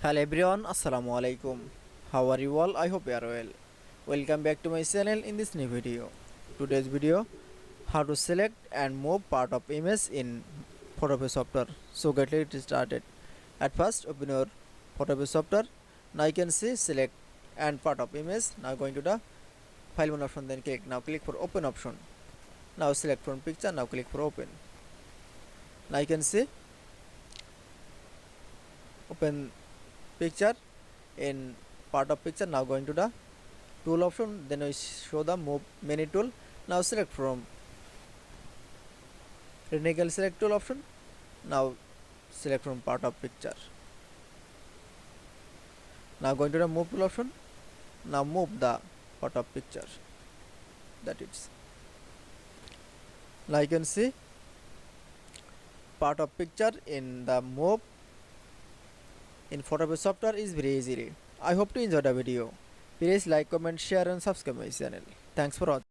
Hello everyone, Assalamu alaikum. How are you all? I hope you are well. Welcome back to my channel in this new video. Today's video, how to select and move part of image in Photopea software. So get it started. At first, open your Photopea software. Now you can see select and part of image. Now going to the file one option, then click. Now click for open option. Now select from picture. Now click for open. Now you can see open picture in part of picture. Now going to the tool option, then we show the move menu tool. Now select from rectangle select tool option. Now select from part of picture. Now going to the move tool option. Now move the part of picture. That is. Now you can see part of picture in the move in Photopea software is very easy. I hope to enjoy the video. Please like, comment, share and subscribe my channel. Thanks for watching.